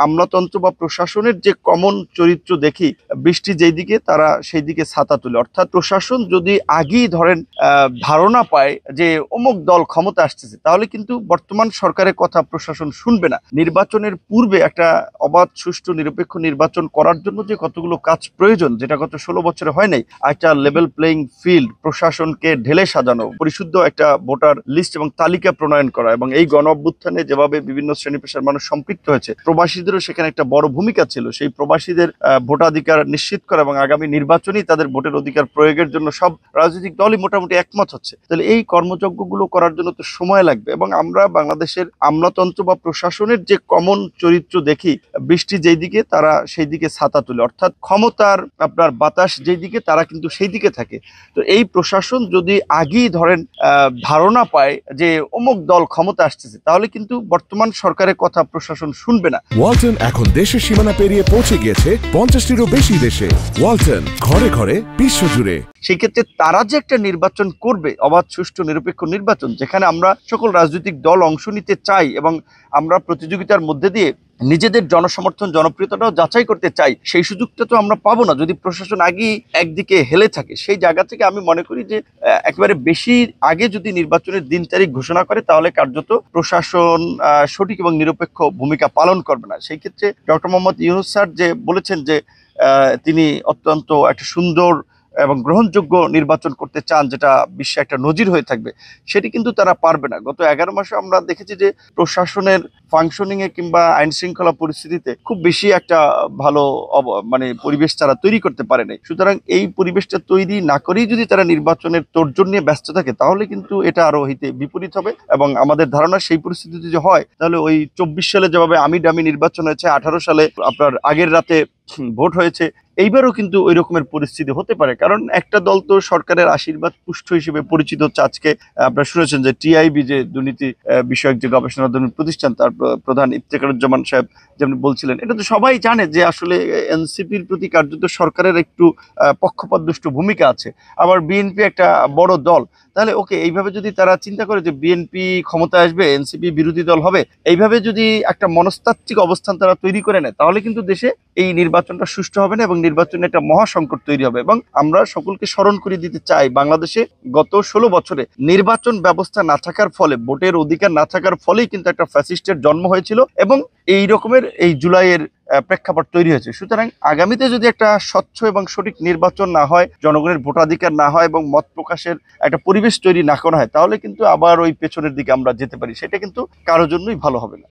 আমলাতন্ত্র বা প্রশাসনের যে কমন চরিত্র দেখি, বৃষ্টি যেই দিকে তারা সেই দিকে ছাতা তুলে। অর্থাৎ প্রশাসন যদি আগেই ধরেন ধারণা পায় যে অমুক দল ক্ষমতা আসতেছে, তাহলে কিন্তু বর্তমান সরকারের কথা প্রশাসন শুনবে না। নির্বাচনের পূর্বে একটা অবাধ সুষ্ঠু নিরপেক্ষ নির্বাচন করার জন্য যে কতগুলো কাজ প্রয়োজন, যেটা গত 16 বছরে হয় নাই, একটা লেভেল প্লেইং ফিল্ড, প্রশাসনকে ঢেলে সাজানো, পরিশুদ্ধ একটা ভোটার লিস্ট এবং তালিকা প্রণয়ন করা, এবং এই গণ অভ্যুত্থানে যেভাবে বিভিন্ন শ্রেণী পেশার মানুষ সম্পৃক্ত হয়েছে, প্রবাসীদেরও সেখানে একটা বড় ভূমিকা ছিল। সেই প্রবাসীদের ভোটাধিকার নিশ্চিত করা এবং আগামী নির্বাচনেই তাদের ভোটের অধিকার প্রয়োগের জন্য সব রাজনৈতিক দলই মোটামুটি একমত হচ্ছে। তাহলে এই কর্মযজ্ঞগুলো করার জন্য তো সময় লাগবে, এবং আমরা বাংলাদেশের আমলাতন্ত্র বা প্রশাসনের যে কমন চরিত্র দেখি, বৃষ্টি যেই দিকে তারা সেই দিকে ছাতা তুলে। অর্থাৎ ক্ষমতার আপনার বাতাস যেই দিকে তারা কিন্তু সেই দিকে থাকে। তো এই প্রশাসন যদি আগেই ধরেন ধারণা পায় যে অমুক দল ক্ষমতা আসতেছে, তাহলে কিন্তু বর্তমান সরকারের কথা প্রশাসন শুনবে না। ওয়ালটন এখন দেশের সীমানা পেরিয়ে পৌঁছে গিয়েছে 50টিরও বেশি দেশে। ওয়ালটন, ঘরে ঘরে বিশ্বজুড়ে। সেই ক্ষেত্রে তারা যে একটা নির্বাচন করবে, অবাধ সুষ্ঠু নিরপেক্ষ নির্বাচন, যেখানে আমরা সকল রাজনৈতিক দল অংশ নিতে চাই এবং আমরা প্রতিযোগিতার মধ্যে দিয়ে নিজেদের জনসমর্থন জনপ্রিয়তাটাও যাচাই করতে চাই, সেই সুযোগটা তো আমরা পাবো না যদি প্রশাসন আগেই একদিকে হেলে থাকে। সেই জায়গা থেকে আমি মনে করি যে একেবারে বেশি আগে যদি নির্বাচনের দিন তারিখ ঘোষণা করে, তাহলে কার্যত প্রশাসন সঠিক এবং নিরপেক্ষ ভূমিকা পালন করবে না। সেই ক্ষেত্রে ডক্টর মোহাম্মদ ইউনূস স্যার যে বলেছেন যে তিনি অত্যন্ত একটা সুন্দর এবং গ্রহণযোগ্য নির্বাচন করতে চান, যেটা বিশ্বে একটা নজির হয়ে থাকবে, সেটি কিন্তু তারা পারবে না। গত 11 মাসে আমরা দেখেছি যে প্রশাসনের ফাংশনিং এ কিংবা আইন শৃঙ্খলা পরিস্থিতিতে খুব বেশি একটা ভালো মানে পরিবেশ তারা তৈরি করতে পারে নাই। সুতরাং এই পরিবেশটা তৈরি না করেই যদি তারা নির্বাচনের তোড়জোড় নিয়ে ব্যস্ত থাকে, তাহলে কিন্তু এটা আরো হিতে বিপরীত হবে। এবং আমাদের ধারণা সেই পরিস্থিতি যদি হয়, তাহলে ওই 24 সালে যেভাবে আমি ডামি নির্বাচন হয়েছে, 18 সালে আপনার আগের রাতে ভোট হয়েছে, এইবারও কিন্তু ওই রকমের পরিস্থিতি হতে পারে। কারণ একটা দল তো সরকারের আশীর্বাদ পুষ্ট হিসেবে পরিচিত হচ্ছে। আজকে আপনারা শুনেছেন যে টিআইবি, যে দুর্নীতি বিষয়ক যে গবেষণা প্রতিষ্ঠান, তার প্রধান ইফতেখারুজ্জামান সাহেব যেমন বলছিলেন, এটা তো সবাই জানে যে আসলে এনসিপির প্রতি কার্যত সরকারের একটু পক্ষপাতদুষ্ট ভূমিকা আছে। আবার বিএনপি একটা বড় দল, তাহলে ওকে, এইভাবে যদি তারা চিন্তা করে যে বিএনপি ক্ষমতা আসবে, এনসিপি বিরোধী দল হবে, এইভাবে যদি একটা মনস্তাত্ত্বিক অবস্থান তারা তৈরি করে নেয়, তাহলে কিন্তু দেশে এই নির্বাচনটা সুষ্ঠু হবে না এবং নির্বাচনে একটা মহাসংকট তৈরি হবে। এবং আমরা সকলকে স্মরণ করে দিতে চাই, বাংলাদেশে গত 16 বছরে নির্বাচন ব্যবস্থা না থাকার ফলে, ভোটের অধিকার না থাকার ফলেই কিন্তু একটা ফ্যাসিস্টের জন্ম হয়েছিল এবং এই রকমের এই জুলাইয়ের প্রেক্ষাপট তৈরি হয়েছে। সুতরাং আগামীতে যদি একটা স্বচ্ছ এবং সঠিক নির্বাচন না হয়, জনগণের ভোটাধিকার না হয় এবং মত প্রকাশের একটা পরিবেশ তৈরি না করা হয়, তাহলে কিন্তু আবার ওই পেছনের দিকে আমরা যেতে পারি। সেটা কিন্তু কারোর জন্যই ভালো হবে না।